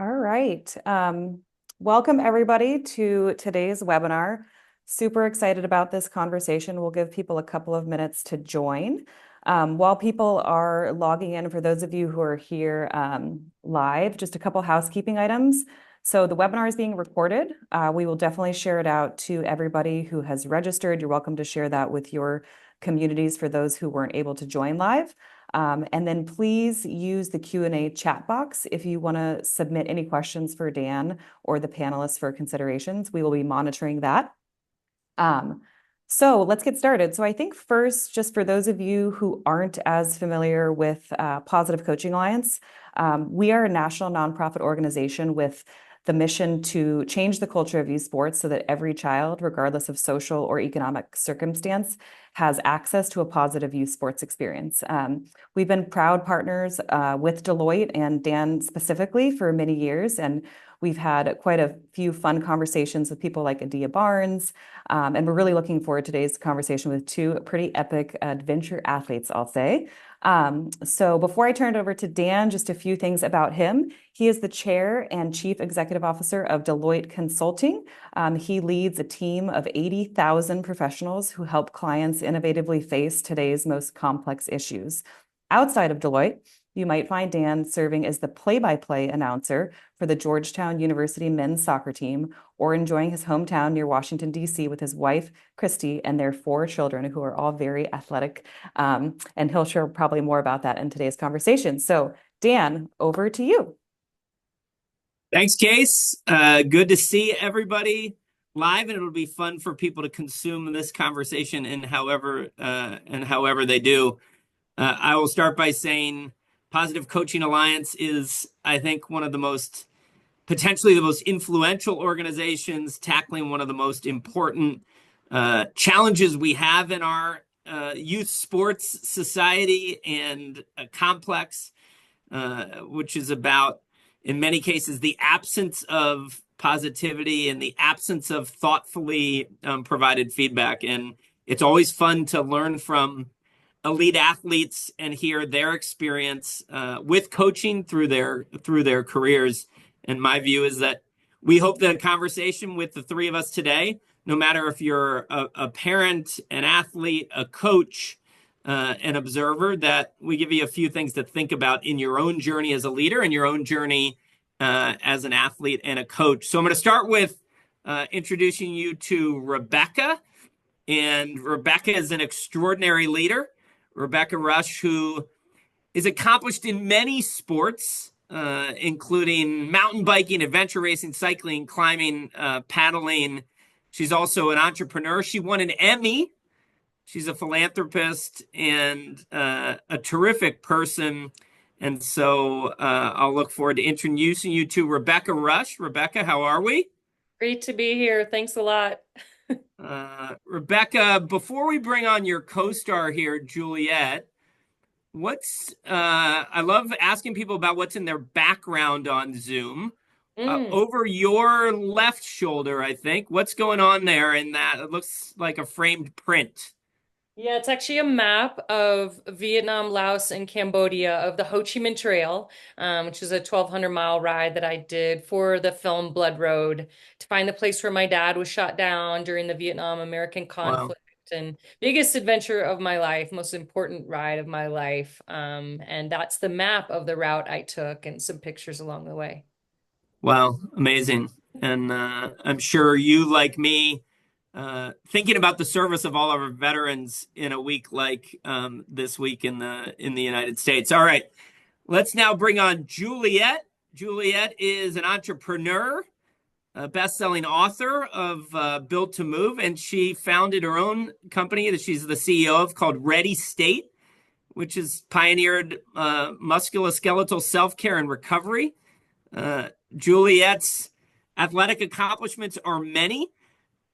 All right. Welcome everybody to today's webinar. Super excited about this conversation. We'll give people a couple of minutes to join. While people are logging in, for those of you who are here live, just a couple housekeeping items. So the webinar is being recorded. We will definitely share it out to everybody who has registered. You're welcome to share that with your communities for those who weren't able to join live. And then please use the Q&A chat box if you want to submit any questions for Dan or the panelists for considerations. We will be monitoring that. So let's get started. So I think first, just for those of you who aren't as familiar with Positive Coaching Alliance, we are a national nonprofit organization with the mission to change the culture of youth sports so that every child, regardless of social or economic circumstance, has access to a positive youth sports experience. We've been proud partners with Deloitte and Dan specifically for many years, and we've had quite a few fun conversations with people like Adia Barnes, and we're really looking forward to today's conversation with two pretty epic adventure athletes, I'll say. So before I turn it over to Dan, just a few things about him. He is the chair and chief executive officer of Deloitte Consulting. He leads a team of 80,000 professionals who help clients innovatively face today's most complex issues. Outside of Deloitte, you might find Dan serving as the play-by-play announcer for the Georgetown University men's soccer team, or enjoying his hometown near Washington, D.C. with his wife, Christy, and their 4 children, who are all very athletic. And he'll share probably more about that in today's conversation. So, Dan, over to you. Thanks, Case. Good to see everybody live, and it'll be fun for people to consume this conversation in however they do. I will start by saying Positive Coaching Alliance is, I think, one of the potentially the most influential organizations tackling one of the most important challenges we have in our youth sports society and complex, which is about, in many cases, the absence of positivity and the absence of thoughtfully provided feedback. And it's always fun to learn from elite athletes and hear their experience with coaching through their careers. And my view is that we hope that a conversation with the three of us today, no matter if you're a parent, an athlete, a coach, an observer, that we give you a few things to think about in your own journey as a leader and your own journey as an athlete and a coach. So I'm going to start with introducing you to Rebecca. And Rebecca is an extraordinary leader. Rebecca Rusch, who is accomplished in many sports, including mountain biking, adventure racing, cycling, climbing, paddling. She's also an entrepreneur. She won an Emmy. She's a philanthropist and a terrific person. And so I'll look forward to introducing you to Rebecca Rusch. Rebecca, how are we? Great to be here. Thanks a lot. Rebecca, before we bring on your co-star here, Juliet, I love asking people about what's in their background on Zoom. Over your left shoulder, I think, what's going on there in that? It looks like a framed print. Yeah, it's actually a map of Vietnam, Laos, and Cambodia of the Ho Chi Minh Trail, which is a 1,200-mile ride that I did for the film Blood Road to find the place where my dad was shot down during the Vietnam-American conflict. Wow. And biggest adventure of my life, most important ride of my life. And that's the map of the route I took and some pictures along the way. Wow, amazing. And I'm sure you, like me, thinking about the service of all of our veterans in a week like this week in the United States. All right, let's now bring on Juliet. Juliet is an entrepreneur, a best-selling author of Built to Move, and she founded her own company that she's the CEO of called Ready State, which has pioneered musculoskeletal self-care and recovery. Juliet's athletic accomplishments are many,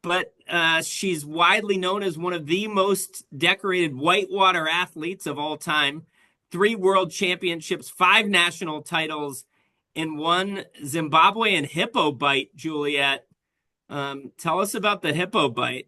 but she's widely known as one of the most decorated whitewater athletes of all time. 3 world championships, 5 national titles, and 1 Zimbabwean hippo bite, Juliet. Tell us about the hippo bite.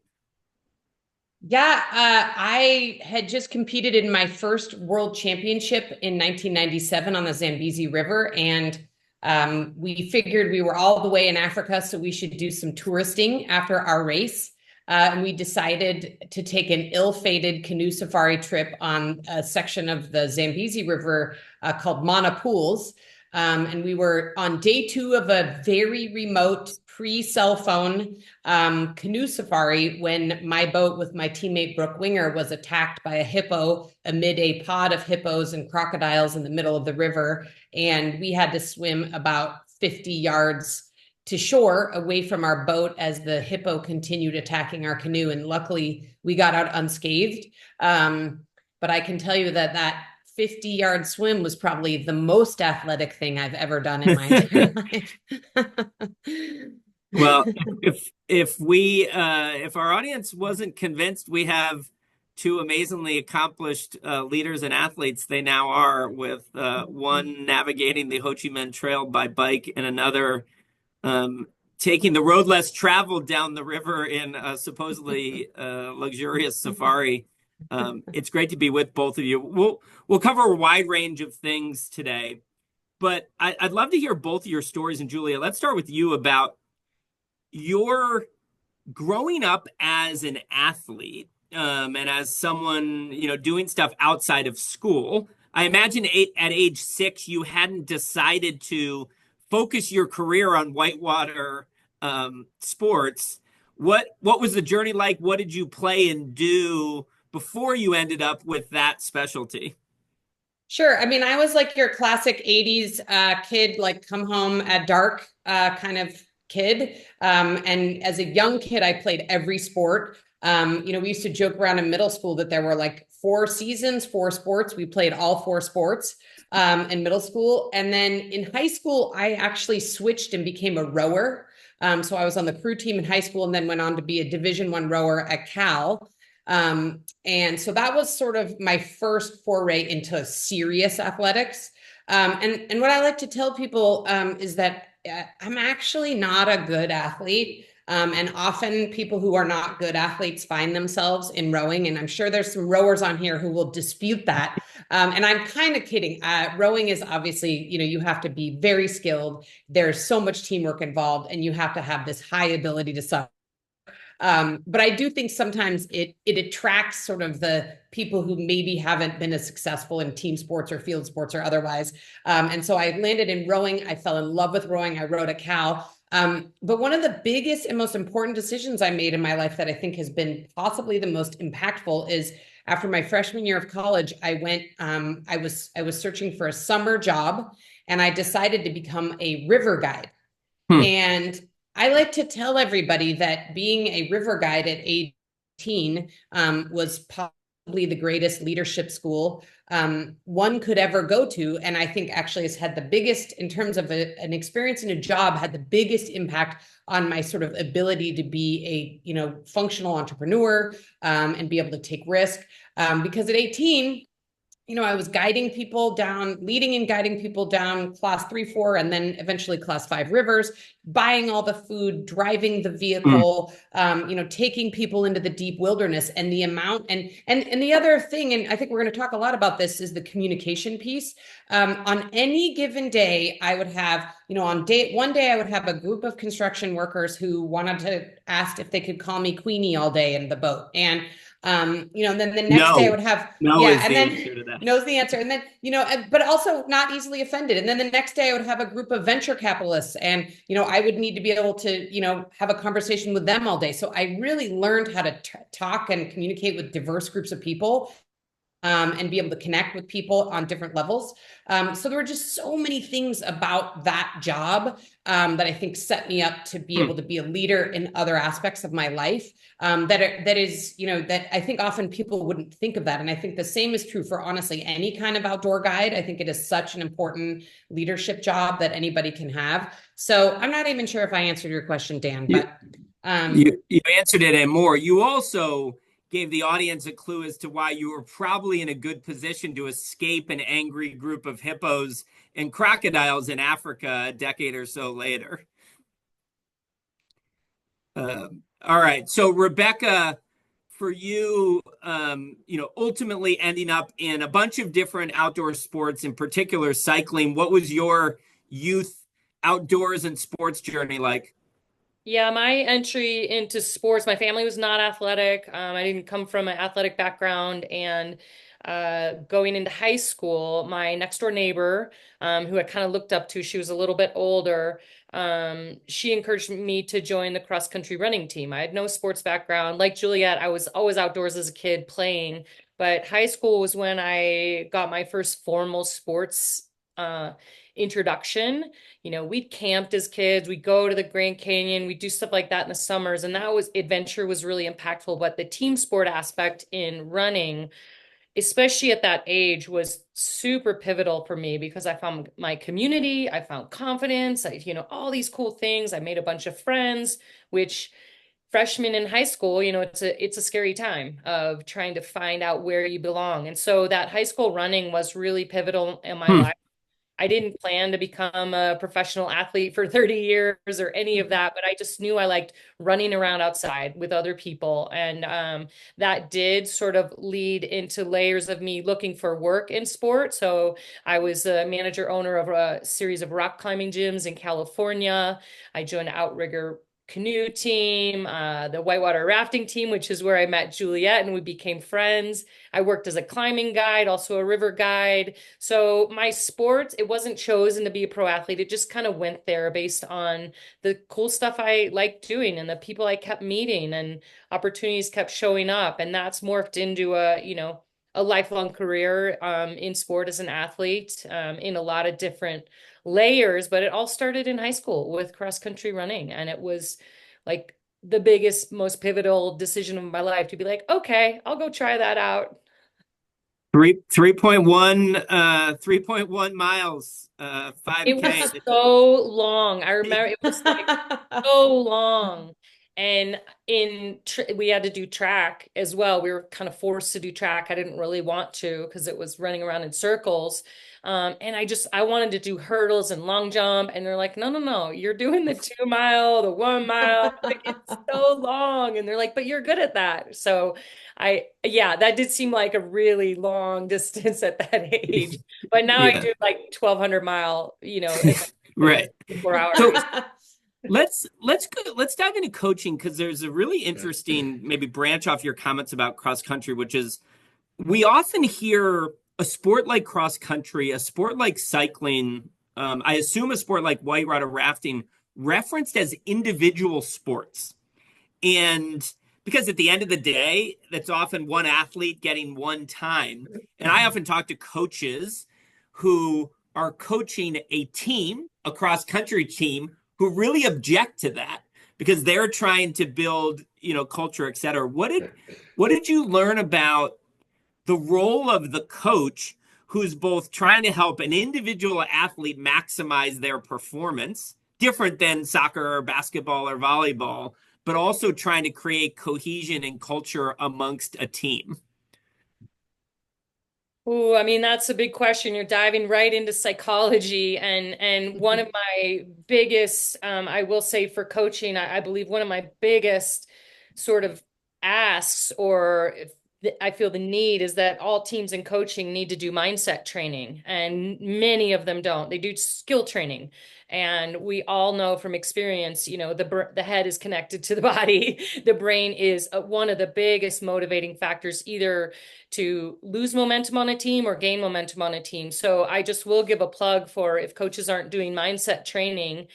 Yeah, I had just competed in my first world championship in 1997 on the Zambezi River, and We figured we were all the way in Africa, so we should do some touristing after our race. And we decided to take an ill-fated canoe safari trip on a section of the Zambezi River called Mana Pools. And we were on day 2 of a very remote pre-cell phone canoe safari when my boat with my teammate Brooke Winger was attacked by a hippo amid a pod of hippos and crocodiles in the middle of the river. And we had to swim about 50 yards to shore away from our boat as the hippo continued attacking our canoe. And luckily we got out unscathed. But I can tell you that 50-yard swim was probably the most athletic thing I've ever done in my entire life. Well, if our audience wasn't convinced, we have 2 amazingly accomplished leaders and athletes. They now are, with one navigating the Ho Chi Minh Trail by bike and another taking the road less traveled down the river in a supposedly luxurious safari. It's great to be with both of you. We'll cover a wide range of things today, but I'd love to hear both of your stories. And Julia, let's start with you about your growing up as an athlete, and as someone, doing stuff outside of school. I imagine at age 6, you hadn't decided to focus your career on whitewater sports. What was the journey like? What did you play and do before you ended up with that specialty? Sure. I mean, I was like your classic 80s kid, like come home at dark kind of kid. And as a young kid, I played every sport. We used to joke around in middle school that there were like 4 seasons, 4 sports. We played all 4 sports in middle school. And then in high school, I actually switched and became a rower. So I was on the crew team in high school and then went on to be a Division I rower at Cal. And so that was sort of my first foray into serious athletics. And what I like to tell people is that I'm actually not a good athlete. And often people who are not good athletes find themselves in rowing. And I'm sure there's some rowers on here who will dispute that. And I'm kind of kidding. Rowing is obviously, you have to be very skilled. There's so much teamwork involved, and you have to have this high ability to suffer. But I do think sometimes it attracts sort of the people who maybe haven't been as successful in team sports or field sports or otherwise. And so I landed in rowing. I fell in love with rowing. I rowed at Cal. But one of the biggest and most important decisions I made in my life that I think has been possibly the most impactful is after my freshman year of college, I was searching for a summer job, and I decided to become a river guide. And I like to tell everybody that being a river guide at 18 was probably the greatest leadership school one could ever go to. And I think actually has had the biggest, in terms of an experience in a job, had the biggest impact on my sort of ability to be a functional entrepreneur and be able to take risk. Because at 18, I was guiding people down, leading and guiding people down class 3, 4, and then eventually class 5 rivers, buying all the food, driving the vehicle, taking people into the deep wilderness. And the amount, and the other thing, and I think we're going to talk a lot about this, is the communication piece. On any given day, I would have, one day I would have a group of construction workers who wanted to ask if they could call me Queenie all day in the boat. And then the next day I would have knows the answer. And then, but also not easily offended. And then the next day I would have a group of venture capitalists, and, I would need to be able to, have a conversation with them all day. So I really learned how to talk and communicate with diverse groups of people. And be able to connect with people on different levels. So there were just so many things about that job that I think set me up to be able to be a leader in other aspects of my life. That I think often people wouldn't think of that. And I think the same is true for honestly any kind of outdoor guide. I think it is such an important leadership job that anybody can have. So I'm not even sure if I answered your question, Dan, but you answered it and more. You also gave the audience a clue as to why you were probably in a good position to escape an angry group of hippos and crocodiles in Africa a decade or so later. All right. So Rebecca, for you, ultimately ending up in a bunch of different outdoor sports, in particular cycling, what was your youth outdoors and sports journey like? Yeah, my entry into sports, my family was not athletic. I didn't come from an athletic background. And going into high school, my next door neighbor, who I kind of looked up to, she was a little bit older. She encouraged me to join the cross country running team. I had no sports background. Like Juliet, I was always outdoors as a kid playing, but high school was when I got my first formal sports introduction. You know, we'd camped as kids, we'd go to the Grand Canyon, we'd do stuff like that in the summers, and that was adventure was really impactful. But the team sport aspect in running, especially at that age, was super pivotal for me because I found my community, I found confidence, all these cool things. I made a bunch of friends, which freshman in high school, it's a scary time of trying to find out where you belong. And so that high school running was really pivotal in my life. I didn't plan to become a professional athlete for 30 years or any of that, but I just knew I liked running around outside with other people. And that did sort of lead into layers of me looking for work in sport. So I was a manager owner of a series of rock climbing gyms in California. I joined Outrigger canoe team, the whitewater rafting team, which is where I met Juliet and we became friends. I worked as a climbing guide, also a river guide. So my sport, it wasn't chosen to be a pro athlete. It just kind of went there based on the cool stuff I liked doing and the people I kept meeting and opportunities kept showing up. And that's morphed into a lifelong career in sport as an athlete in a lot of different layers, but it all started in high school with cross country running. And it was like the biggest, most pivotal decision of my life to be like, okay, I'll go try that out. 3.1 miles, It 5K. was so long. I remember it was like so long. And we had to do track as well. We were kind of forced to do track. I didn't really want to because it was running around in circles. And I wanted to do hurdles and long jump. And they're like, no, no, no, you're doing the 2 mile, the 1 mile. Like, it's so long. And they're like, but you're good at that. So yeah, that did seem like a really long distance at that age. But now I Yeah. do like 1,200 mile, Right. 4 hours. So let's dive into coaching because there's a really interesting maybe branch off your comments about cross country, which is we often hear a sport like cross country, a sport like cycling, I assume a sport like whitewater rafting referenced as individual sports. And because at the end of the day, that's often one athlete getting one time. And I often talk to coaches who are coaching a team, a cross country team, who really object to that because they're trying to build, culture, et cetera. What did you learn about the role of the coach who's both trying to help an individual athlete maximize their performance, different than soccer or basketball or volleyball, but also trying to create cohesion and culture amongst a team? Ooh, I mean, that's a big question. You're diving right into psychology. And one of my biggest, I will say for coaching, I believe one of my biggest sort of asks or I feel the need is that all teams in coaching need to do mindset training, and many of them don't. They do skill training. And we all know from experience, the head is connected to the body. The brain is one of the biggest motivating factors, either to lose momentum on a team or gain momentum on a team. So I just will give a plug for if coaches aren't doing mindset training,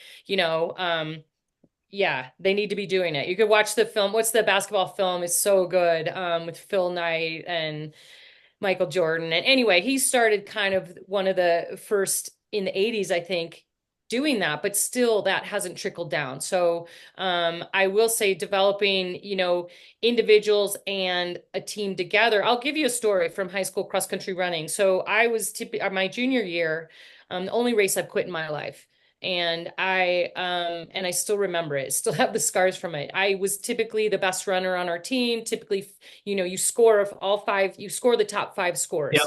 yeah, they need to be doing it. You could watch the film. What's the basketball film? Is so good with Phil Knight and Michael Jordan. And anyway, he started kind of one of the first in the 80s, I think, doing that, but still that hasn't trickled down. So I will say developing, individuals and a team together. I'll give you a story from high school cross country running. So I was my junior year, the only race I've quit in my life. And I still remember it. Still have the scars from it. I was typically the best runner on our team. Typically, you score you score the top 5 scores. Yep.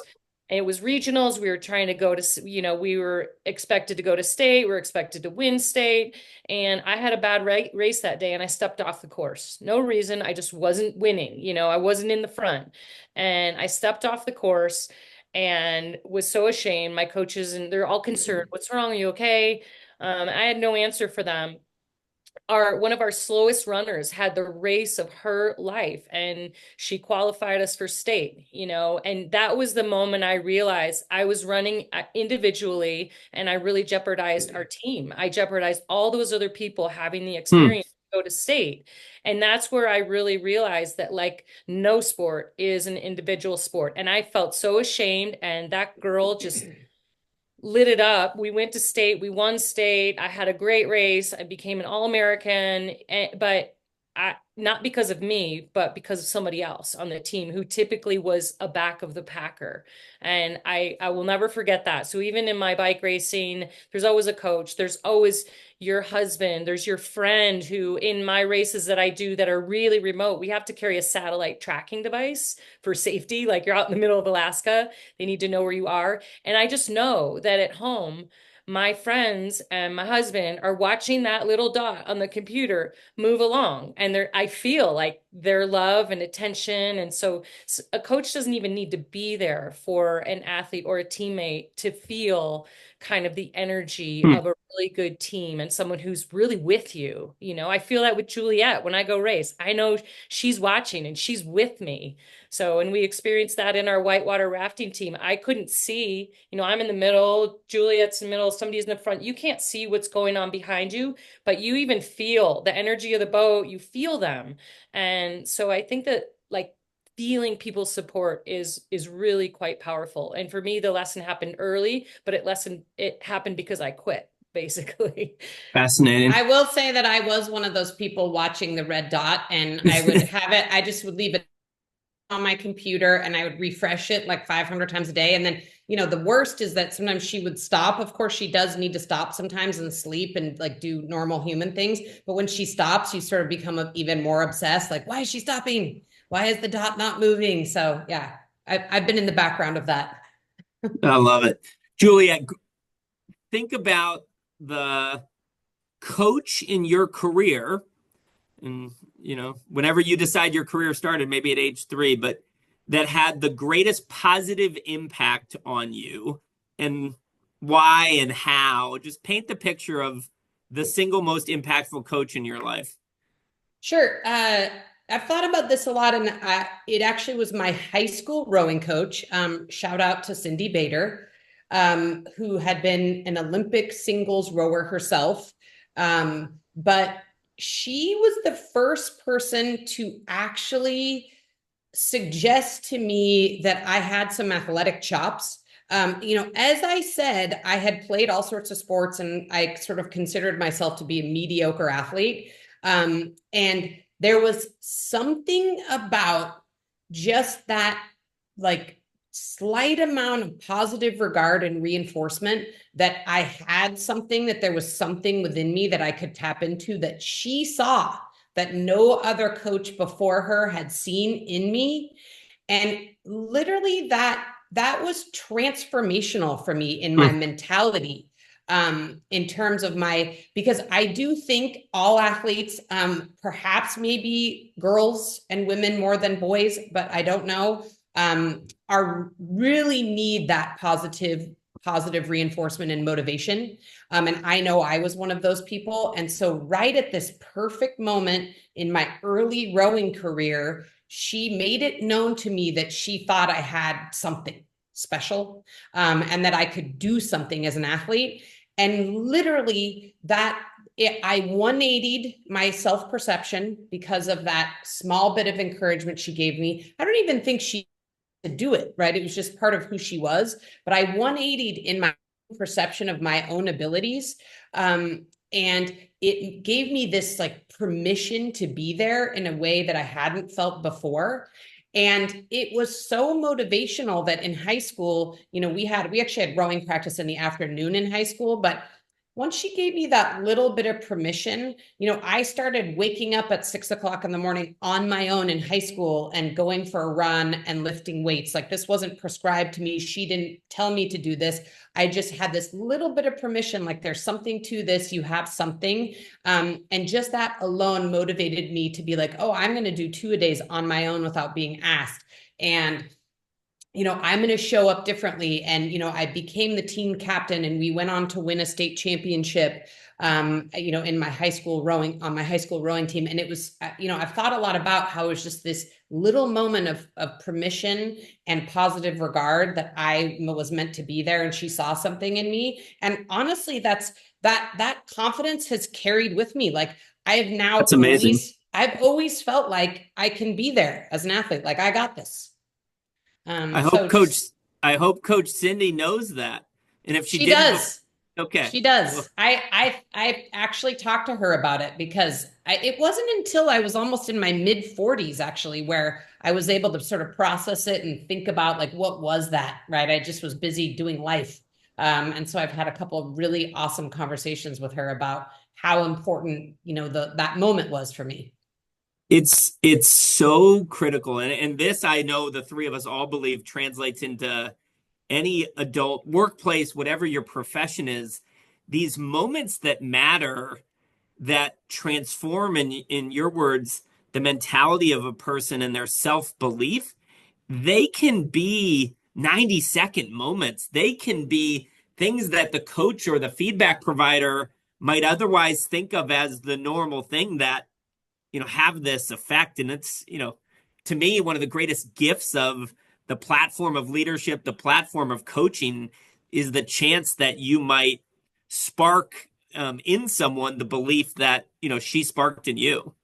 And it was regionals. We were trying to go to, we were expected to go to state. We were expected to win state. And I had a bad race that day and I stepped off the course. No reason. I just wasn't winning. I wasn't in the front. And I stepped off the course and was so ashamed. My coaches, and they're all concerned. What's wrong? Are you okay? I had no answer for them. One of our slowest runners had the race of her life, and she qualified us for state, and that was the moment I realized I was running individually, and I really jeopardized our team. I jeopardized all those other people having the experience to go to state. And that's where I really realized that, like, no sport is an individual sport. And I felt so ashamed, and that girl just lit it up. We went to state, we won state. I had a great race. I became an All-American, but not because of me, but because of somebody else on the team who typically was a back of the packer. And I will never forget that. So even in my bike racing, there's always a coach. There's always your husband. There's your friend who, in my races that I do that are really remote, we have to carry a satellite tracking device for safety. Like, you're out in the middle of Alaska, they need to know where you are. And I just know that at home, my friends and my husband are watching that little dot on the computer move along, and I feel like their love and attention. And so a coach doesn't even need to be there for an athlete or a teammate to feel kind of the energy of a really good team and someone who's really with you. I feel that with Juliet when I go race. I know she's watching and she's with me. So, and we experienced that in our whitewater rafting team. I couldn't see, I'm in the middle, Juliet's in the middle, somebody's in the front. You can't see what's going on behind you, but you even feel the energy of the boat, you feel them. And so I think that, like, feeling people's support is really quite powerful. And for me, the lesson happened early, but it happened because I quit, basically. Fascinating. I will say that I was one of those people watching the red dot, and I would have it, I just would leave it on my computer and I would refresh it like 500 times a day. And then, the worst is that sometimes she would stop. Of course, she does need to stop sometimes and sleep and like do normal human things. But when she stops, you sort of become even more obsessed. Like, why is she stopping? Why is the dot not moving? So yeah, I've been in the background of that. I love it. Juliet, think about the coach in your career, and whenever you decide your career started, maybe at age 3, but that had the greatest positive impact on you, and why and how. Just paint the picture of the single most impactful coach in your life. Sure. I've thought about this a lot, and it actually was my high school rowing coach. Shout out to Cindy Bader, who had been an Olympic singles rower herself. But she was the first person to actually suggest to me that I had some athletic chops. As I said, I had played all sorts of sports, and I sort of considered myself to be a mediocre athlete. And there was something about just that, like, slight amount of positive regard and reinforcement that I had something, that there was something within me that I could tap into, that she saw that no other coach before her had seen in me. And literally that was transformational for me in my mentality, in terms of because I do think all athletes, perhaps maybe girls and women more than boys, but I don't know, are really need that positive reinforcement and motivation. And I know I was one of those people. And so right at this perfect moment in my early rowing career, she made it known to me that she thought I had something special, and that I could do something as an athlete. And literally I 180'd my self-perception because of that small bit of encouragement she gave me. I don't even think she to do it, right? It was just part of who she was. But I 180'd in my perception of my own abilities. And it gave me this, like, permission to be there in a way that I hadn't felt before. And it was so motivational that in high school, we actually had rowing practice in the afternoon in high school, but once she gave me that little bit of permission, I started waking up at 6 o'clock in the morning on my own in high school and going for a run and lifting weights. Like, this wasn't prescribed to me. She didn't tell me to do this. I just had this little bit of permission, like, there's something to this, you have something. And just that alone motivated me to be like, oh, I'm going to do 2 a days on my own without being asked. And I'm going to show up differently. And, I became the team captain, and we went on to win a state championship, in my high school rowing, on my high school rowing team. And it was, I've thought a lot about how it was just this little moment of permission and positive regard that I was meant to be there, and she saw something in me. And honestly, that confidence has carried with me. Like, I have now That's amazing. I've always felt like I can be there as an athlete. Like, I got this. I hope Coach Cindy knows that. And if she didn't, does. Okay. She does. I actually talked to her about it, because it wasn't until I was almost in my mid 40s, actually, where I was able to sort of process it and think about, like, what was that, right? I just was busy doing life. And so I've had a couple of really awesome conversations with her about how important, that moment was for me. It's so critical. And this, I know the three of us all believe, translates into any adult workplace, whatever your profession is. These moments that matter, that transform, in your words, the mentality of a person and their self-belief, they can be 90-second moments. They can be things that the coach or the feedback provider might otherwise think of as the normal thing that, have this effect. And it's, to me, one of the greatest gifts of the platform of leadership, the platform of coaching, is the chance that you might spark in someone the belief that, she sparked in you.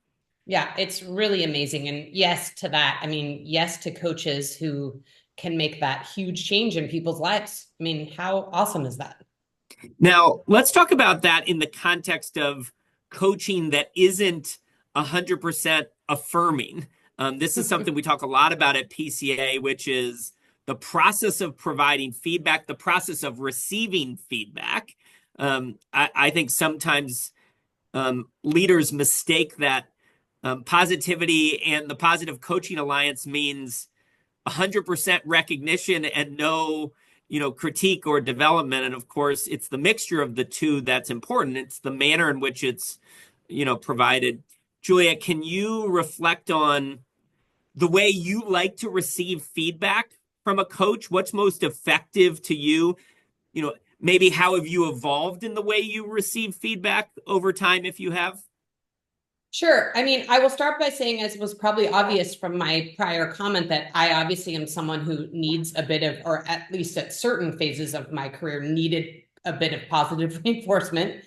Yeah, it's really amazing. And yes to that. I mean, yes to coaches who can make that huge change in people's lives. I mean, how awesome is that? Now, let's talk about that in the context of coaching that isn't 100% affirming. This is something we talk a lot about at PCA, which is the process of providing feedback, the process of receiving feedback. I think sometimes leaders mistake that positivity and the Positive Coaching Alliance means 100% recognition and no, critique or development. And of course, it's the mixture of the two that's important. It's the manner in which it's, provided. Juliet, can you reflect on the way you like to receive feedback from a coach? What's most effective to you? Maybe how have you evolved in the way you receive feedback over time, if you have? Sure. I mean, I will start by saying, as was probably obvious from my prior comment, that I obviously am someone who needs a bit of, or at least at certain phases of my career, needed a bit of positive reinforcement.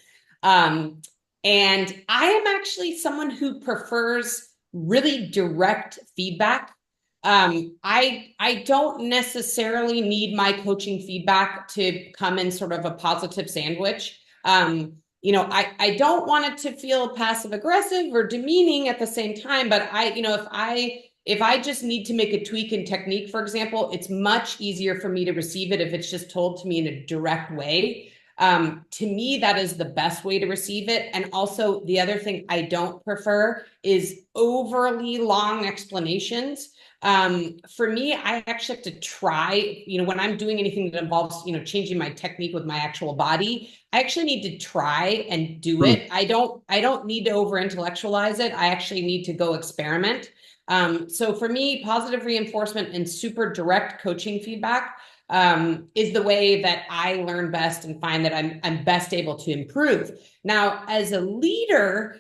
And I am actually someone who prefers really direct feedback. I don't necessarily need my coaching feedback to come in sort of a positive sandwich. I don't want it to feel passive aggressive or demeaning at the same time, but if I just need to make a tweak in technique, for example, it's much easier for me to receive it if it's just told to me in a direct way. To me, that is the best way to receive it. And also, the other thing I don't prefer is overly long explanations. For me, I actually have to try, when I'm doing anything that involves, changing my technique with my actual body, I actually need to try and do it. I don't need to over intellectualize it. I actually need to go experiment. So for me, positive reinforcement and super direct coaching feedback is the way that I learn best and find that I'm best able to improve. Now, as a leader,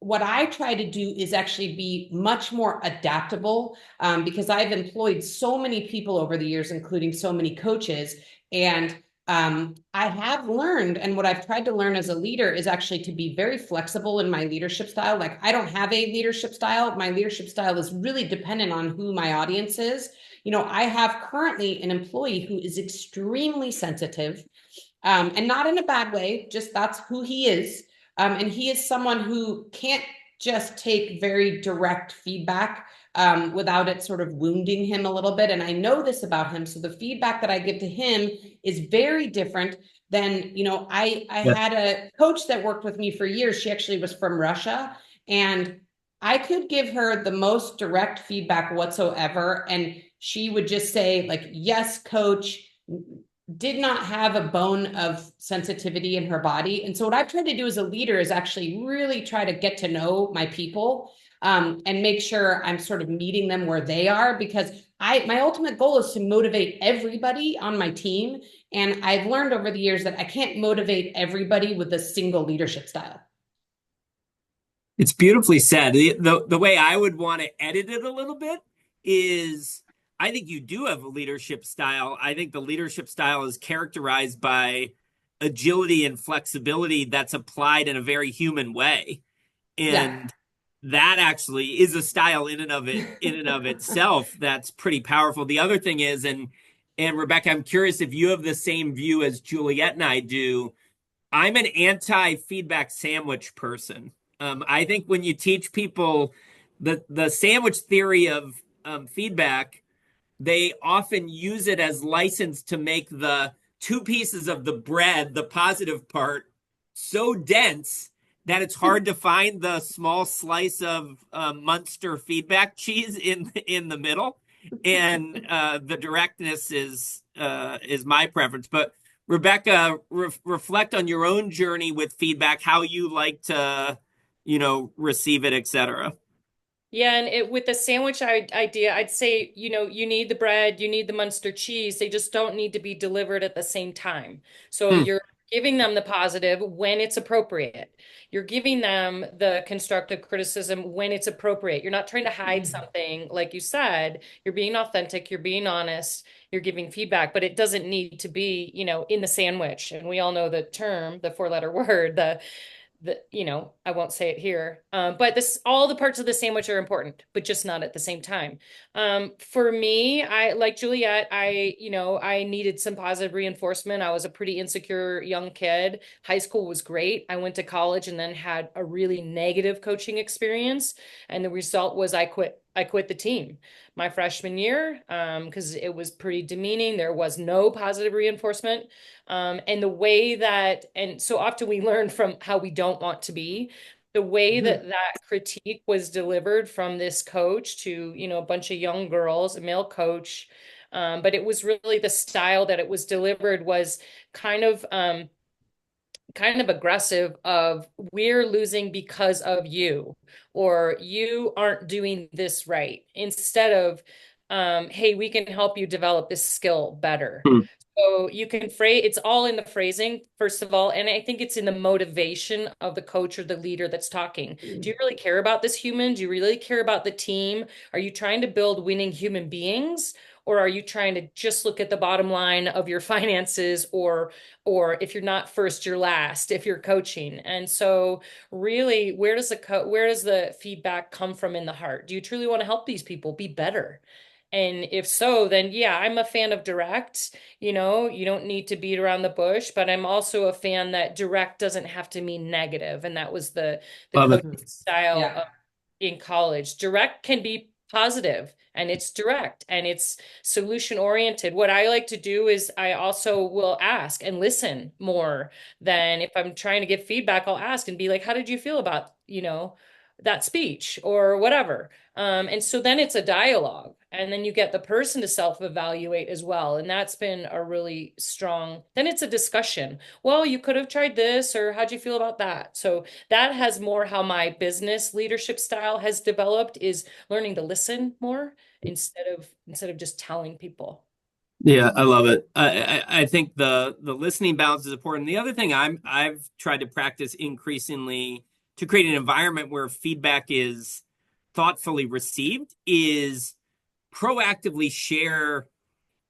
what I try to do is actually be much more adaptable, because I've employed so many people over the years, including so many coaches. And I have learned, and what I've tried to learn as a leader is actually to be very flexible in my leadership style. Like, I don't have a leadership style. My leadership style is really dependent on who my audience is. I have currently an employee who is extremely sensitive, and not in a bad way, just that's who he is. And he is someone who can't just take very direct feedback without it sort of wounding him a little bit. And I know this about him. So the feedback that I give to him is very different than, I had a coach that worked with me for years. She actually was from Russia. And I could give her the most direct feedback whatsoever. And she would just say, like, yes, coach, did not have a bone of sensitivity in her body. And so what I've tried to do as a leader is actually really try to get to know my people, and make sure I'm sort of meeting them where they are, because my ultimate goal is to motivate everybody on my team. And I've learned over the years that I can't motivate everybody with a single leadership style. It's beautifully said. The way I would want to edit it a little bit is I think you do have a leadership style. I think the leadership style is characterized by agility and flexibility that's applied in a very human way. And that actually is a style in and of itself that's pretty powerful. The other thing is, and Rebecca, I'm curious if you have the same view as Juliet and I do. I'm an anti-feedback sandwich person. I think when you teach people the sandwich theory of feedback, they often use it as license to make the two pieces of the bread, the positive part, so dense that it's hard to find the small slice of Munster feedback cheese in the middle. And the directness is my preference. But Rebecca, reflect on your own journey with feedback, how you like to, receive it, etc. Yeah, and with the sandwich idea, I'd say, you need the bread, you need the Munster cheese. They just don't need to be delivered at the same time. So you're giving them the positive when it's appropriate. You're giving them the constructive criticism when it's appropriate. You're not trying to hide something, like you said. You're being authentic, you're being honest, you're giving feedback, but it doesn't need to be, in the sandwich. And we all know the term, the four-letter word, I won't say it here, but all the parts of the sandwich are important, but just not at the same time. For me, I like Juliet, I needed some positive reinforcement. I was a pretty insecure young kid. High school was great. I went to college and then had a really negative coaching experience. And the result was I quit the team my freshman year because it was pretty demeaning. There was no positive reinforcement. And the way and so often we learn from how we don't want to be. The way that critique was delivered from this coach to, a bunch of young girls, a male coach, but it was really the style that it was delivered was kind of aggressive of we're losing because of you, or you aren't doing this right, instead of hey, we can help you develop this skill better. So you can phrase, it's all in the phrasing, first of all, and I think it's in the motivation of the coach or the leader that's talking. Do you really care about this human? Do you really care about the team? Are you trying to build winning human beings? Or are you trying to just look at the bottom line of your finances, or if you're not first, you're last, if you're coaching? And so really, where does the feedback come from in the heart? Do you truly want to help these people be better? And if so, then yeah, I'm a fan of direct. You don't need to beat around the bush, but I'm also a fan that direct doesn't have to mean negative. And that was the coaching style in college. Direct can be positive, and it's direct and it's solution oriented. What I like to do is I also will ask and listen more than if I'm trying to give feedback. I'll ask and be like, how did you feel about, that speech or whatever? And so then it's a dialogue, and then you get the person to self-evaluate as well. And that's been a really strong, then it's a discussion. Well, you could have tried this, or how'd you feel about that? So that has more how my business leadership style has developed, is learning to listen more instead of just telling people. Yeah, I love it. I think the listening balance is important. The other thing I've tried to practice increasingly to create an environment where feedback is thoughtfully received is proactively share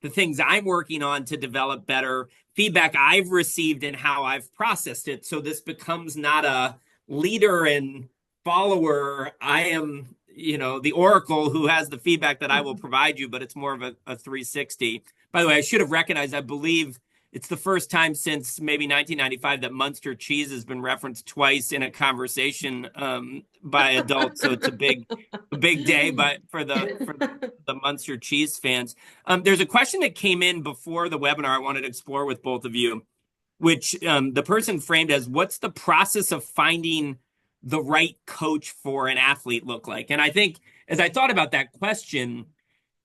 the things I'm working on to develop better, feedback I've received and how I've processed it. So this becomes not a leader and follower. I am, the oracle who has the feedback that I will provide you, but it's more of a 360. By the way, I should have recognized, I believe it's the first time since maybe 1995 that Munster cheese has been referenced twice in a conversation by adults. So it's a big day, for the Munster cheese fans. There's a question that came in before the webinar I wanted to explore with both of you, which the person framed as, what's the process of finding the right coach for an athlete look like? And I think as I thought about that question,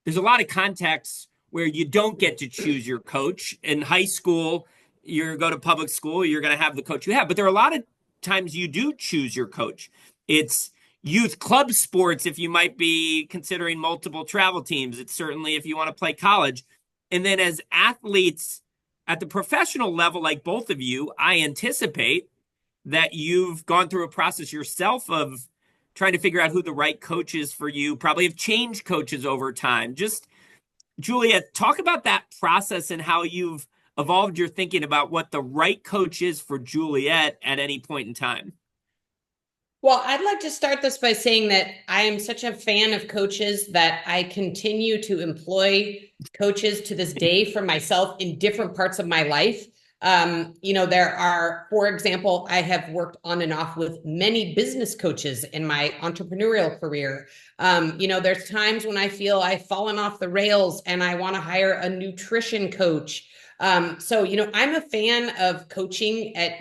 there's a lot of contexts where you don't get to choose your coach. In high school, you go to public school, you're going to have the coach you have. But there are a lot of times you do choose your coach. It's youth club sports if you might be considering multiple travel teams. It's certainly if you want to play college. And then as athletes at the professional level, like both of you, I anticipate that you've gone through a process yourself of trying to figure out who the right coach is for you, probably have changed coaches over time. Just, Juliet, talk about that process and how you've evolved your thinking about what the right coach is for Juliet at any point in time. Well, I'd like to start this by saying that I am such a fan of coaches that I continue to employ coaches to this day for myself in different parts of my life. There are, for example, I have worked on and off with many business coaches in my entrepreneurial career. There's times when I feel I've fallen off the rails and I want to hire a nutrition coach. I'm a fan of coaching at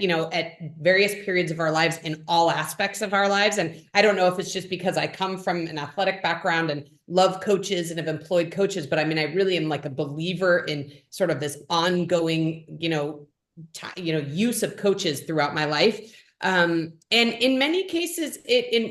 various periods of our lives in all aspects of our lives. And I don't know if it's just because I come from an athletic background and love coaches and have employed coaches, but I mean, I really am like a believer in sort of this ongoing, use of coaches throughout my life. And in many cases,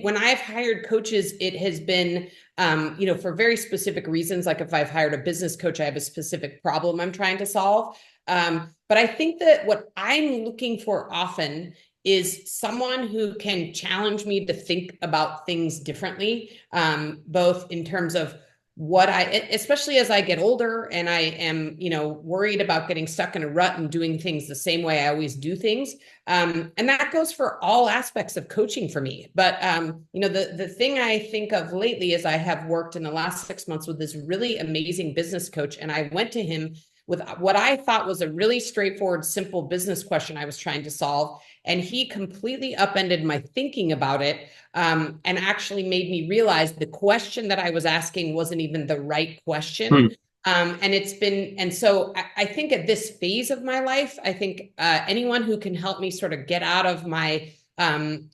when I've hired coaches, it has been for very specific reasons. Like if I've hired a business coach, I have a specific problem I'm trying to solve. But I think that what I'm looking for often is someone who can challenge me to think about things differently, both in terms of especially as I get older and I am, worried about getting stuck in a rut and doing things the same way I always do things. And that goes for all aspects of coaching for me. But, the thing I think of lately is I have worked in the last 6 months with this really amazing business coach. And I went to him with what I thought was a really straightforward, simple business question I was trying to solve. And he completely upended my thinking about it, and actually made me realize the question that I was asking wasn't even the right question. So I think at this phase of my life, I think anyone who can help me sort of get out of my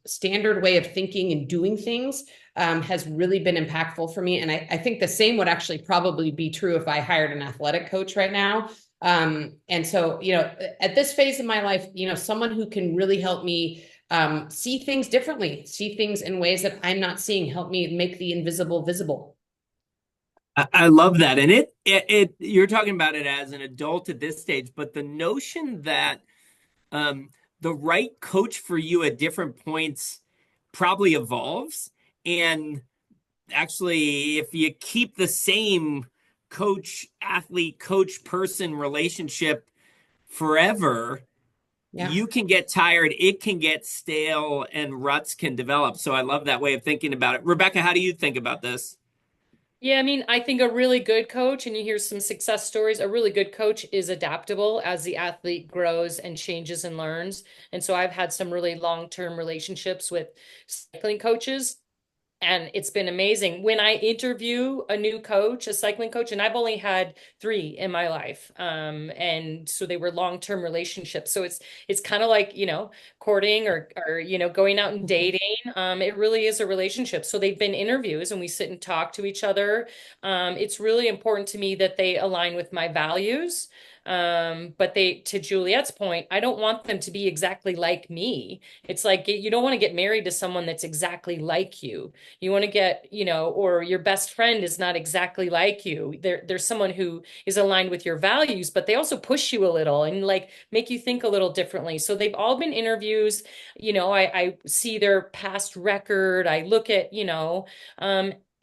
standard way of thinking and doing things has really been impactful for me. And I think the same would actually probably be true if I hired an athletic coach right now. At this phase of my life, someone who can really help me see things differently, see things in ways that I'm not seeing, help me make the invisible visible. I love that. And you're talking about it as an adult at this stage, but the notion that the right coach for you at different points probably evolves. And actually, if you keep the same coach, athlete, coach, person relationship forever, you can get tired, it can get stale, and ruts can develop. So I love that way of thinking about it. Rebecca, how do you think about this? Yeah, I mean, I think a really good coach, and you hear some success stories, a really good coach is adaptable as the athlete grows and changes and learns. And so I've had some really long-term relationships with cycling coaches. And it's been amazing when I interview a new coach, a cycling coach, and I've only had 3 in my life. And so they were long-term relationships. So it's kind of like, courting or going out and dating. It really is a relationship. So they've been interviews and we sit and talk to each other. It's really important to me that they align with my values. But to Juliet's point, I don't want them to be exactly like me. It's like you don't want to get married to someone that's exactly like you. You want to get, or your best friend is not exactly like you. There's someone who is aligned with your values, but they also push you a little and like make you think a little differently. So they've all been interviews. I see their past record. I look at,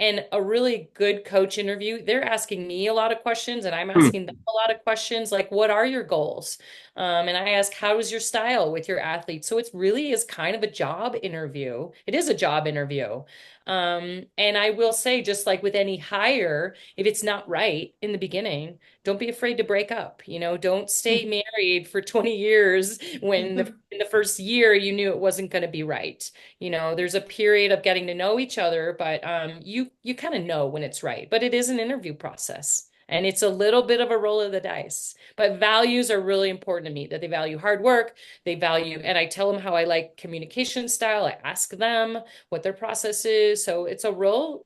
and a really good coach interview, they're asking me a lot of questions and I'm asking them a lot of questions like, what are your goals? And I ask, how is your style with your athletes? So it really is kind of a job interview. It is a job interview. And I will say, just like with any hire, if it's not right in the beginning, don't be afraid to break up. Don't stay married for 20 years when in the first year you knew it wasn't going to be right. There's a period of getting to know each other, but you kind of know when it's right. But it is an interview process. And it's a little bit of a roll of the dice. But values are really important to me, that they value hard work, and I tell them how I like communication style. I ask them what their process is. So it's a real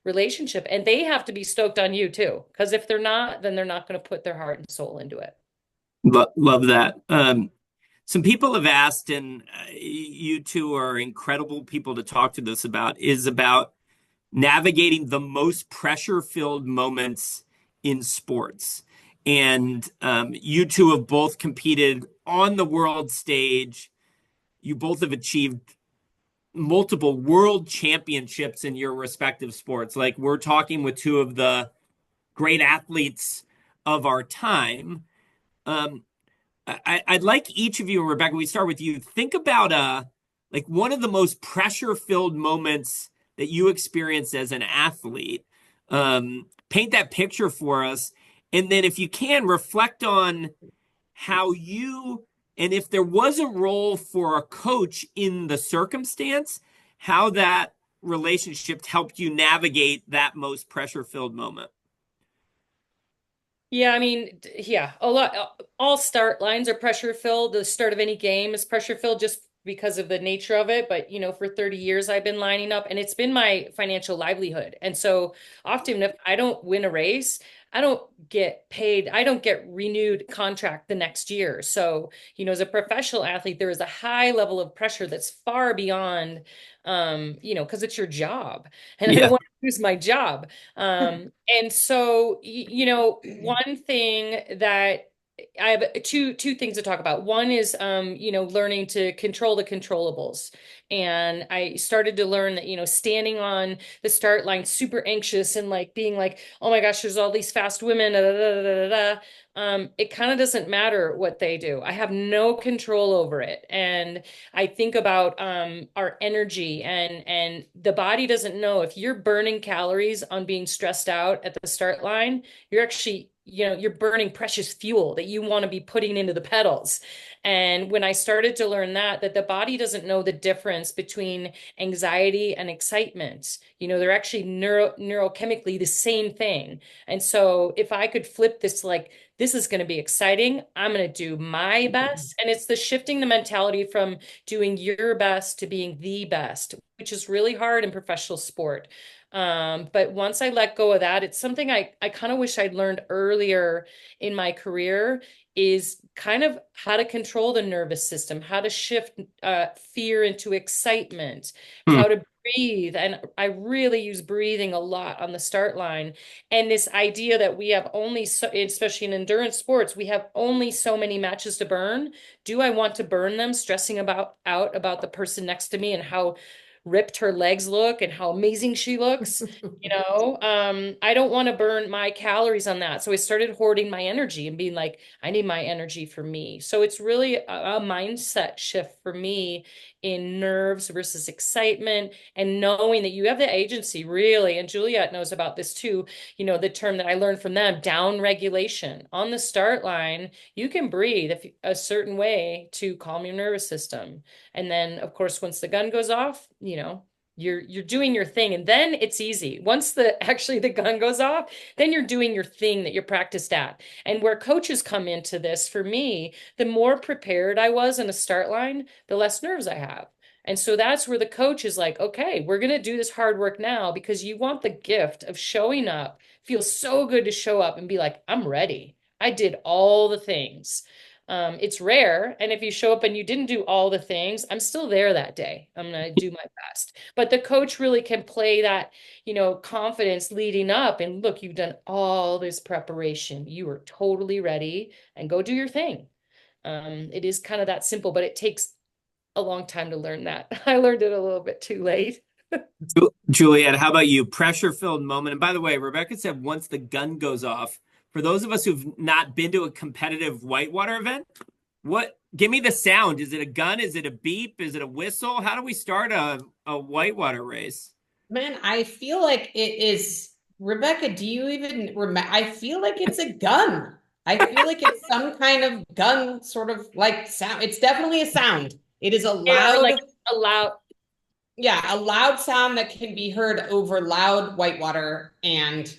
relationship. And they have to be stoked on you too. Because if they're not, then they're not going to put their heart and soul into it. Love that. Some people have asked, and you two are incredible people to talk to this about, is about navigating the most pressure-filled moments in sports. And you two have both competed on the world stage. You both have achieved multiple world championships in your respective sports. Like, we're talking with two of the great athletes of our time. I'd like each of you, Rebecca, we start with you. Think about like one of the most pressure-filled moments that you experienced as an athlete. Paint that picture for us. And then if you can, reflect on how you, and if there was a role for a coach in the circumstance, how that relationship helped you navigate that most pressure-filled moment. Yeah, I mean, yeah, a lot. All start lines are pressure filled. The start of any game is pressure filled just because of the nature of it. But, for 30 years, I've been lining up and it's been my financial livelihood. And so often, if I don't win a race, I don't get paid. I don't get renewed contract the next year. So, as a professional athlete, there is a high level of pressure that's far beyond, because it's your job. And I don't Yeah. want to lose my job. And so, one thing that I have two things to talk about. One is, learning to control the controllables. And I started to learn that, standing on the start line, super anxious and like being like, oh my gosh, there's all these fast women, da, da, da, da, da, da. It kind of doesn't matter what they do. I have no control over it. And I think about our energy and the body doesn't know if you're burning calories on being stressed out at the start line, you're actually, you're burning precious fuel that you want to be putting into the pedals. And when I started to learn that the body doesn't know the difference between anxiety and excitement, they're actually neurochemically the same thing. And so if I could flip this, like, this is going to be exciting, I'm going to do my best. And it's the shifting the mentality from doing your best to being the best, which is really hard in professional sport. But once I let go of that, it's something I kind of wish I'd learned earlier in my career, is kind of how to control the nervous system, how to shift fear into excitement, how to breathe. And I really use breathing a lot on the start line. And this idea that we have only, especially in endurance sports, we have only so many matches to burn. Do I want to burn them stressing out about the person next to me and how ripped her legs look and how amazing she looks? I don't want to burn my calories on that. So I started hoarding my energy and being like, I need my energy for me. So it's really a mindset shift for me in nerves versus excitement, and knowing that you have the agency, really. And Juliet knows about this too. The term that I learned from them, down regulation. On the start line, you can breathe a certain way to calm your nervous system. And then, of course, once the gun goes off, you're doing your thing, and then it's easy. Once the gun goes off, then you're doing your thing that you're practiced at. And where coaches come into this, for me, the more prepared I was in a start line, the less nerves I have. And so that's where the coach is like, okay, we're going to do this hard work now, because you want the gift of showing up. Feels so good to show up and be like, I'm ready. I did all the things. It's rare. And if you show up and you didn't do all the things, I'm still there that day. I'm going to do my best. But the coach really can play that, confidence leading up. And look, you've done all this preparation. You are totally ready, and go do your thing. It is kind of that simple, but it takes a long time to learn that. I learned it a little bit too late. Juliet, how about you? Pressure-filled moment. And by the way, Rebecca said once the gun goes off. For those of us who've not been to a competitive whitewater event, give me the sound. Is it a gun? Is it a beep? Is it a whistle? How do we start a whitewater race? Man, I feel like it is. Rebecca, do you even remember? I feel like it's a gun. I feel like it's some kind of gun, sort of like sound. It's definitely a sound. It is a loud, like a loud. Yeah, a loud sound that can be heard over loud whitewater and,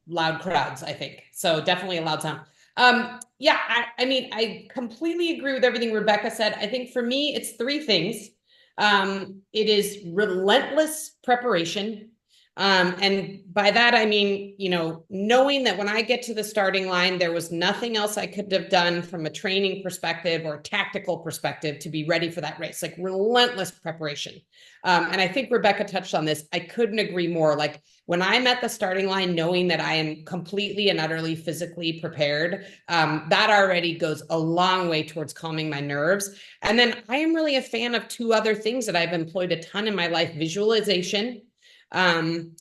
loud crowds, I think. So definitely a loud sound. Yeah, I mean, I completely agree with everything Rebecca said. I think for me, it's three things. It is relentless preparation. And by that, I mean, knowing that when I get to the starting line, there was nothing else I could have done from a training perspective or tactical perspective to be ready for that race, like relentless preparation. And I think Rebecca touched on this. I couldn't agree more. Like when I'm at the starting line, knowing that I am completely and utterly physically prepared, that already goes a long way towards calming my nerves. And then I am really a fan of two other things that I've employed a ton in my life: visualization. And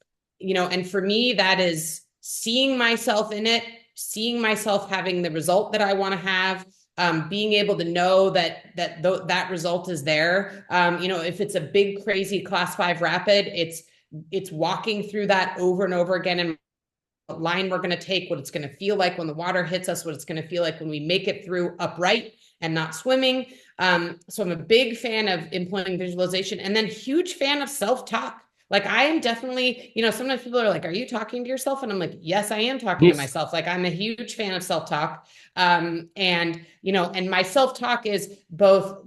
for me, that is seeing myself in it, seeing myself having the result that I want to have, being able to know that result is there. If it's a big, crazy class 5 rapid, it's walking through that over and over again, and what line we're going to take, what it's going to feel like when the water hits us, what it's going to feel like when we make it through upright and not swimming. So I'm a big fan of employing visualization, and then huge fan of self-talk. Like I am definitely, sometimes people are like, are you talking to yourself? And I'm like, yes, I am talking to myself. Like I'm a huge fan of self-talk. And my self-talk is both,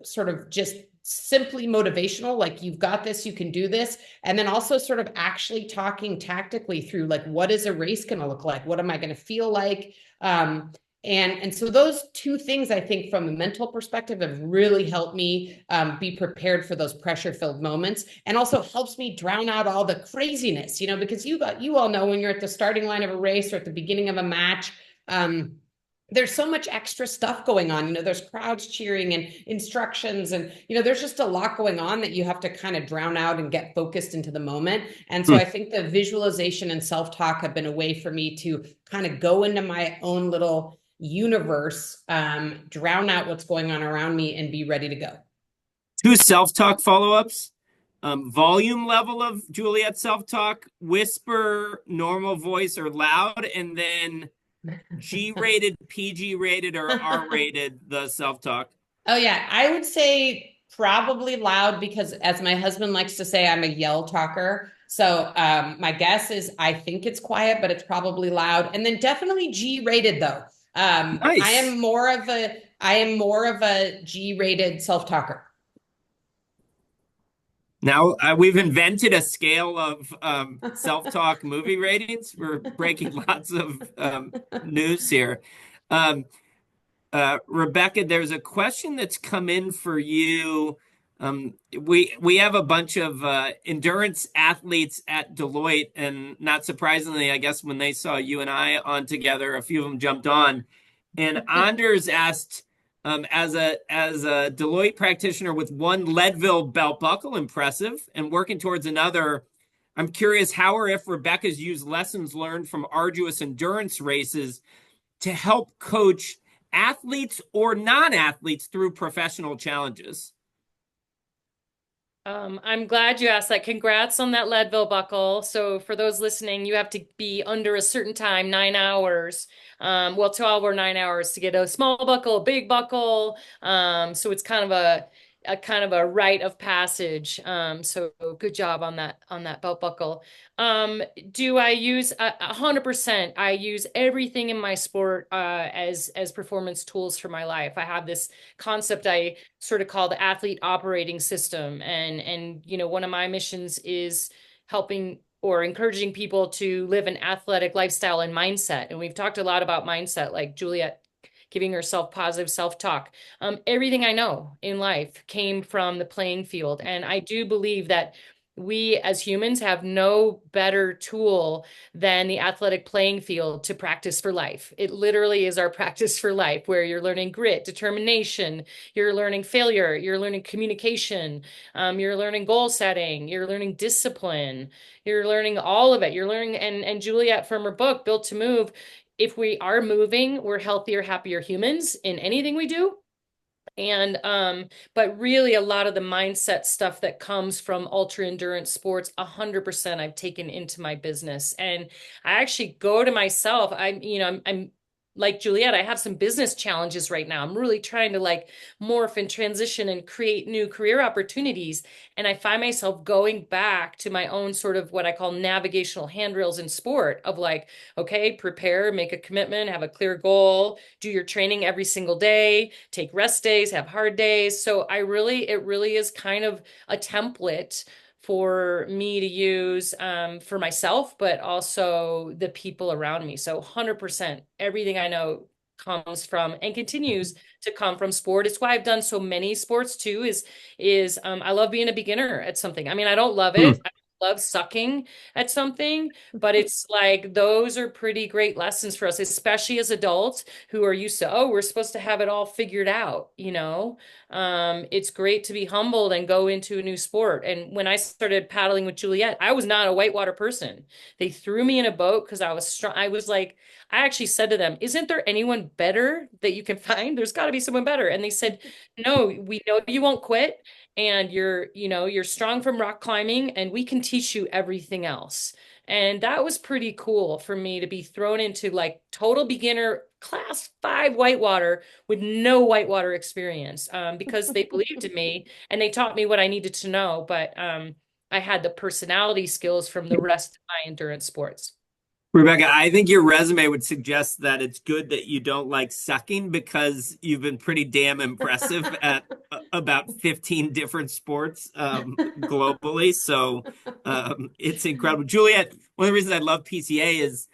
sort of just simply motivational, like you've got this, you can do this. And then also sort of actually talking tactically through like, what is a race going to look like? What am I going to feel like? And so those two things, I think, from a mental perspective, have really helped me be prepared for those pressure-filled moments, and also helps me drown out all the craziness, because you all know when you're at the starting line of a race or at the beginning of a match, there's so much extra stuff going on. There's crowds cheering and instructions, and there's just a lot going on that you have to kind of drown out and get focused into the moment. And so I think the visualization and self-talk have been a way for me to kind of go into my own little universe, drown out what's going on around me, and be ready to go. 2 self-talk follow-ups. Volume level of Juliet self-talk, whisper, normal voice, or loud, and then G-rated, PG-rated, or R-rated the self-talk. Oh yeah, I would say probably loud, because as my husband likes to say, I'm a yell talker. So my guess is I think it's quiet, but it's probably loud. And then definitely G-rated though. Nice. I am more of a G-rated self-talker. Now we've invented a scale of self-talk movie ratings. We're breaking lots of news here. Rebecca, there's a question that's come in for you. We have a bunch of endurance athletes at Deloitte, and not surprisingly, I guess when they saw you and I on together, a few of them jumped on. And Anders asked, as a Deloitte practitioner with one Leadville belt buckle, impressive, and working towards another, I'm curious how or if Rebecca's used lessons learned from arduous endurance races to help coach athletes or non-athletes through professional challenges. I'm glad you asked that. Congrats on that Leadville buckle. So for those listening, you have to be under a certain time, 9 hours. 12 or 9 hours to get a small buckle, a big buckle. So it's kind of a rite of passage. So good job on that belt buckle. Do I use 100%? I use everything in my sport as performance tools for my life. I have this concept I sort of call the athlete operating system, and one of my missions is helping or encouraging people to live an athletic lifestyle and mindset. And we've talked a lot about mindset, like Juliet giving herself positive self-talk. Everything I know in life came from the playing field. And I do believe that we as humans have no better tool than the athletic playing field to practice for life. It literally is our practice for life, where you're learning grit, determination, you're learning failure, you're learning communication, you're learning goal setting, you're learning discipline, you're learning all of it. You're learning, and Juliet from her book, Built to Move, if we are moving, we're healthier, happier humans in anything we do. And but really a lot of the mindset stuff that comes from ultra endurance sports, 100% I've taken into my business. And I actually go to myself. I'm like Juliet, I have some business challenges right now. I'm really trying to like morph and transition and create new career opportunities. And I find myself going back to my own sort of what I call navigational handrails in sport of like, okay, prepare, make a commitment, have a clear goal, do your training every single day, take rest days, have hard days. So it really is kind of a template for me to use for myself, but also the people around me. So 100%, everything I know comes from and continues to come from sport. It's why I've done so many sports too, is I love being a beginner at something. I mean, I don't love it. I love sucking at something, but it's like those are pretty great lessons for us, especially as adults who are used to, oh, we're supposed to have it all figured out, you know? It's great to be humbled and go into a new sport. And when I started paddling with Juliet, I was not a whitewater person. They threw me in a boat because I was strong. I was like, I actually said to them, isn't there anyone better that you can find? There's got to be someone better. And they said, no, we know you won't quit, and you're strong from rock climbing, and we can teach you everything else. And that was pretty cool for me to be thrown into like total beginner class 5 whitewater with no whitewater experience, because they believed in me and they taught me what I needed to know. But I had the personality skills from the rest of my endurance sports. Rebecca, I think your resume would suggest that it's good that you don't like sucking because you've been pretty damn impressive at about 15 different sports globally. So it's incredible. Juliet, one of the reasons I love PCA is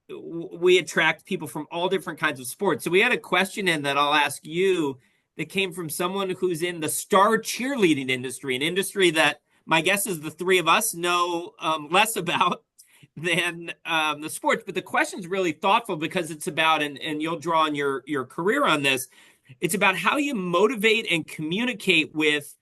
we attract people from all different kinds of sports. So we had a question in that I'll ask you that came from someone who's in the star cheerleading industry, an industry that my guess is the three of us know less about than the sports. But the question's really thoughtful because it's about, and you'll draw on your career on this, it's about how you motivate and communicate with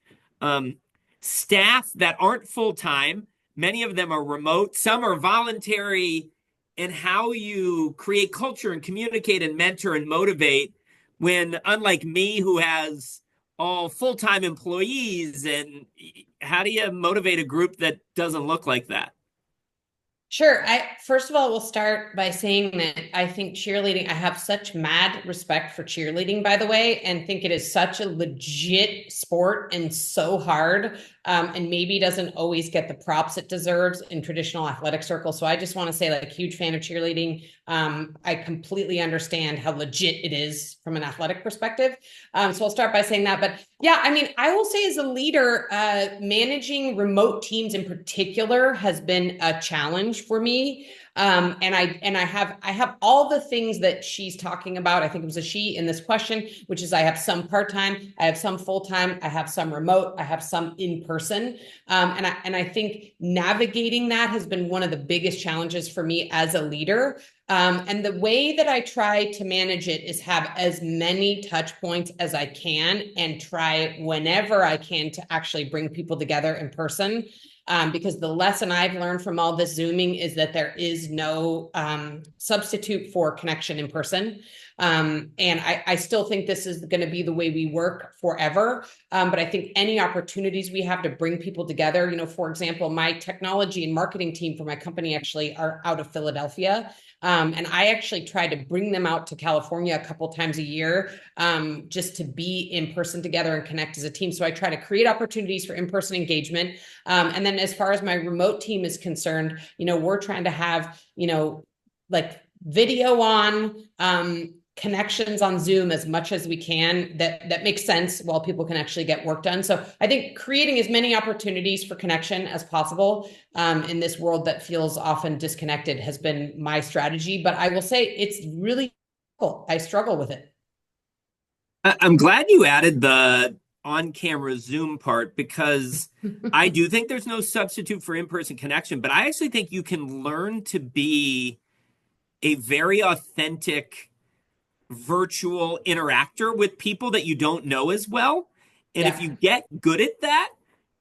staff that aren't full-time. Many of them are remote, some are voluntary, and how you create culture and communicate and mentor and motivate when, unlike me, who has all full-time employees, and how do you motivate a group that doesn't look like that? Sure. First of all, we'll start by saying that I think cheerleading, I have such mad respect for cheerleading, by the way, and think it is such a legit sport and so hard, and maybe doesn't always get the props it deserves in traditional athletic circles. So I just want to say, like, huge fan of cheerleading. I completely understand how legit it is from an athletic perspective. So I'll start by saying that. But yeah, I mean, I will say as a leader, managing remote teams in particular has been a challenge for me. And I have all the things that she's talking about. I think it was a she in this question, which is I have some part-time, I have some full-time, I have some remote, I have some in person. And I think navigating that has been one of the biggest challenges for me as a leader. And the way that I try to manage it is have as many touch points as I can and try whenever I can to actually bring people together in person. Because the lesson I've learned from all this Zooming is that there is no substitute for connection in person. And I still think this is going to be the way we work forever. But I think any opportunities we have to bring people together, for example, my technology and marketing team for my company actually are out of Philadelphia. And I actually try to bring them out to California a couple times a year, just to be in person together and connect as a team. So I try to create opportunities for in-person engagement. And then as far as my remote team is concerned, we're trying to have, like video on, connections on Zoom as much as we can that makes sense while people can actually get work done. So I think creating as many opportunities for connection as possible in this world that feels often disconnected has been my strategy. But I will say it's really cool. I struggle with it. I'm glad you added the on-camera Zoom part, because I do think there's no substitute for in-person connection, but I actually think you can learn to be a very authentic virtual interactor with people that you don't know as well. And if you get good at that,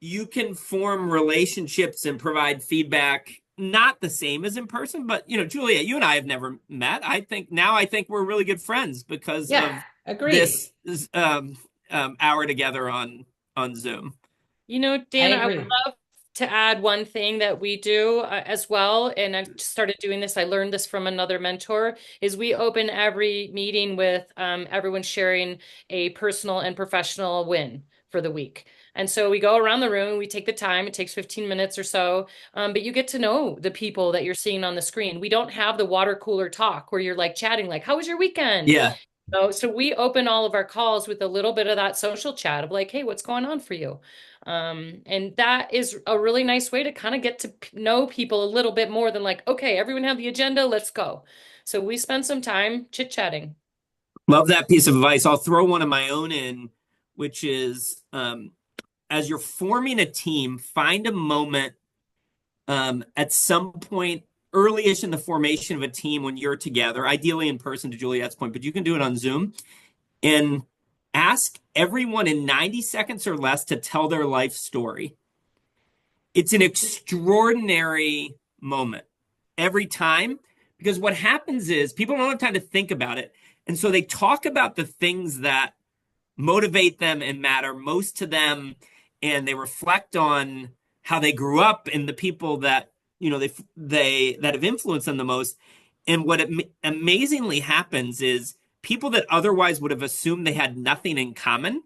you can form relationships and provide feedback, not the same as in person. But, Julia, you and I have never met. I think we're really good friends because of this hour together on Zoom. Dan, I would love to add one thing that we do as well, and I started doing this. I learned this from another mentor, is we open every meeting with everyone sharing a personal and professional win for the week. And so we go around the room, we take the time, it takes 15 minutes or so, but you get to know the people that you're seeing on the screen. We don't have the water cooler talk where you're like chatting, like, how was your weekend? Yeah. Oh, so we open all of our calls with a little bit of that social chat of like, hey, what's going on for you? And that is a really nice way to kind of get to know people a little bit more than like, okay, everyone have the agenda, let's go. So we spend some time chit-chatting. Love that piece of advice. I'll throw one of my own in, which is as you're forming a team, find a moment at some point early-ish in the formation of a team when you're together, ideally in person to Juliet's point, but you can do it on Zoom, and ask everyone in 90 seconds or less to tell their life story. It's an extraordinary moment every time, because what happens is people don't have time to think about it. And so they talk about the things that motivate them and matter most to them. And they reflect on how they grew up and the people that, they that have influenced them the most. And what amazingly happens is people that otherwise would have assumed they had nothing in common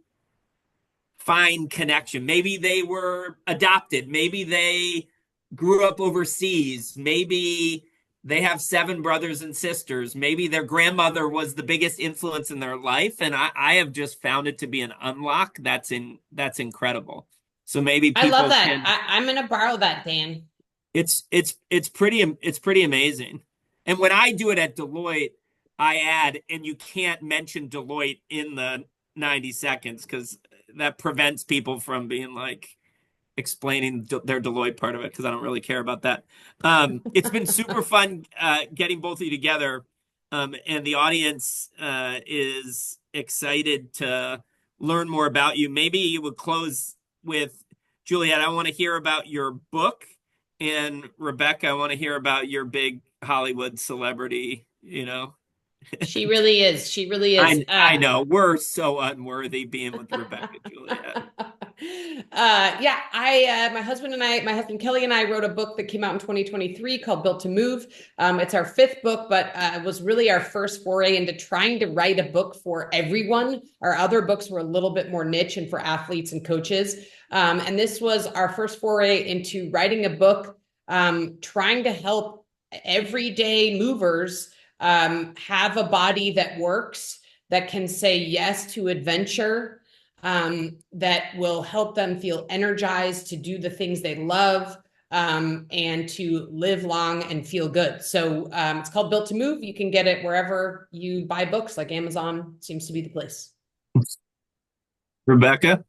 find connection. Maybe they were adopted. Maybe they grew up overseas. Maybe they have 7 brothers and sisters. Maybe their grandmother was the biggest influence in their life. And I have just found it to be an unlock that's incredible. So maybe I love people that. can. I'm going to borrow that, Dan. It's pretty amazing. And when I do it at Deloitte, I add, and you can't mention Deloitte in the 90 seconds because that prevents people from being like explaining their Deloitte part of it, because I don't really care about that. It's been super fun getting both of you together, and the audience is excited to learn more about you. Maybe you would close with, Juliet, I want to hear about your book, and Rebecca, I want to hear about your big Hollywood celebrity, She really is. She really is. I know we're so unworthy being with Rebecca, Juliet. Yeah, my husband Kelly and I wrote a book that came out in 2023 called Built to Move. It's our 5th book, but it was really our first foray into trying to write a book for everyone. Our other books were a little bit more niche and for athletes and coaches. And this was our first foray into writing a book, trying to help everyday movers have a body that works, that can say yes to adventure, that will help them feel energized to do the things they love, and to live long and feel good. So it's called Built to Move. You can get it wherever you buy books, like Amazon seems to be the place. Rebecca?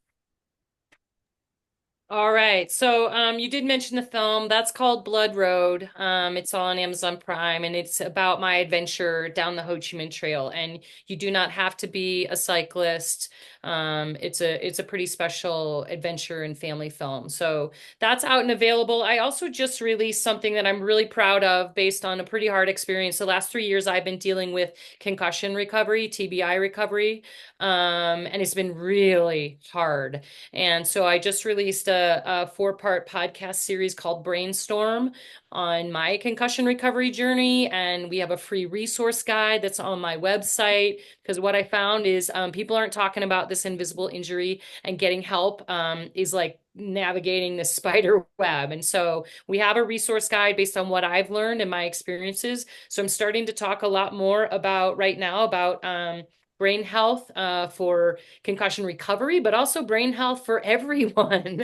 All right. So you did mention the film. That's called Blood Road. It's on Amazon Prime, and it's about my adventure down the Ho Chi Minh Trail. And you do not have to be a cyclist. It's a pretty special adventure and family film. So that's out and available. I also just released something that I'm really proud of based on a pretty hard experience. The last 3 years I've been dealing with concussion recovery, TBI recovery. And it's been really hard. And so I just released a 4-part podcast series called Brainstorm on my concussion recovery journey. And we have a free resource guide that's on my website, because what I found is people aren't talking about this invisible injury, and getting help is like navigating this spider web. And so we have a resource guide based on what I've learned and my experiences. So I'm starting to talk a lot more about right now about brain health for concussion recovery, but also brain health for everyone.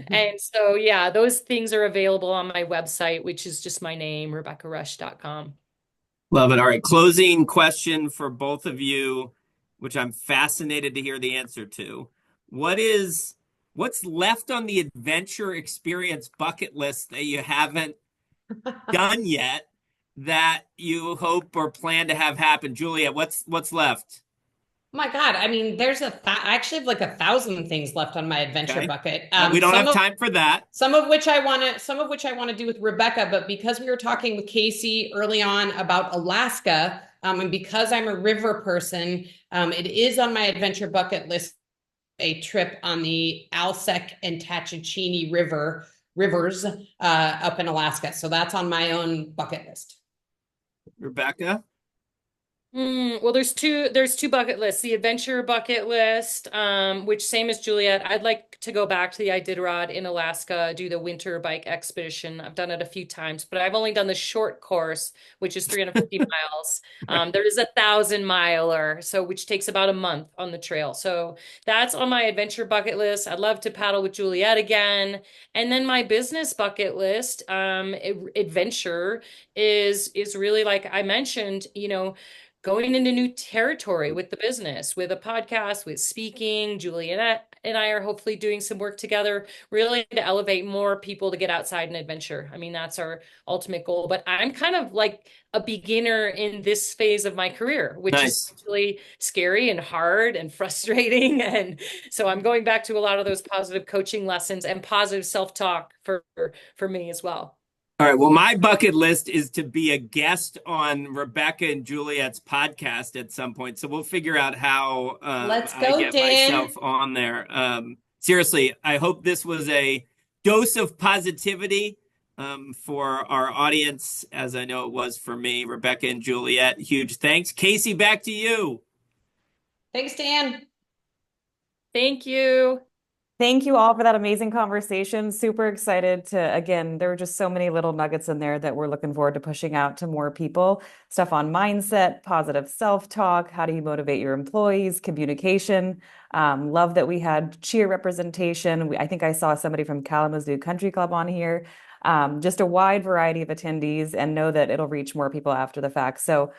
And so, yeah, those things are available on my website, which is just my name, RebeccaRusch.com. Love it. All right. Closing question for both of you, which I'm fascinated to hear the answer to. What's left on the adventure experience bucket list that you haven't done yet that you hope or plan to have happen? Julia, what's left? Oh my God. I mean, I actually have like 1,000 things left on my adventure Okay. bucket. We don't have time for that. Some of which I want to do with Rebecca, but because we were talking with Casey early on about Alaska, and because I'm a river person, it is on my adventure bucket list, a trip on the Alsek and Tachachini rivers up in Alaska. So that's on my own bucket list. Rebecca? Well, there's two bucket lists. The adventure bucket list, which same as Juliet. I'd like to go back to the Iditarod in Alaska, do the winter bike expedition. I've done it a few times, but I've only done the short course, which is 350 miles. There is a 1,000 miler, so which takes about a month on the trail. So that's on my adventure bucket list. I'd love to paddle with Juliet again. And then my business bucket list, adventure is really like I mentioned, going into new territory with the business, with a podcast, with speaking. Juliet and I are hopefully doing some work together, really to elevate more people to get outside and adventure. I mean, that's our ultimate goal. But I'm kind of like a beginner in this phase of my career, which is Nice. really scary and hard and frustrating. And so I'm going back to a lot of those positive coaching lessons and positive self-talk for me as well. All right. Well, my bucket list is to be a guest on Rebecca and Juliet's podcast at some point. So we'll figure out how Let's I go, get Dan. myself on there. Seriously, I hope this was a dose of positivity for our audience, as I know it was for me. Rebecca and Juliet, huge thanks. Casey, back to you. Thanks, Dan. Thank you. Thank you all for that amazing conversation. Super excited to, again, there were just so many little nuggets in there that we're looking forward to pushing out to more people. Stuff on mindset, positive self-talk, how do you motivate your employees, communication. Love that we had cheer representation. I think I saw somebody from Kalamazoo Country Club on here. Just a wide variety of attendees, and know that it'll reach more people after the fact. So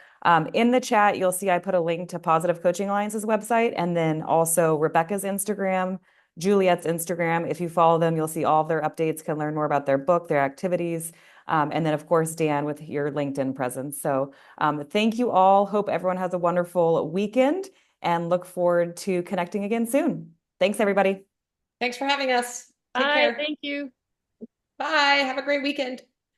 in the chat, you'll see I put a link to Positive Coaching Alliance's website, and then also Rebecca's Instagram, Juliet's Instagram. If you follow them, you'll see all of their updates, can learn more about their book, their activities, and then, of course, Dan with your LinkedIn presence. So thank you all. Hope everyone has a wonderful weekend and look forward to connecting again soon. Thanks, everybody. Thanks for having us. Take Bye. care. Thank you. Bye. Have a great weekend.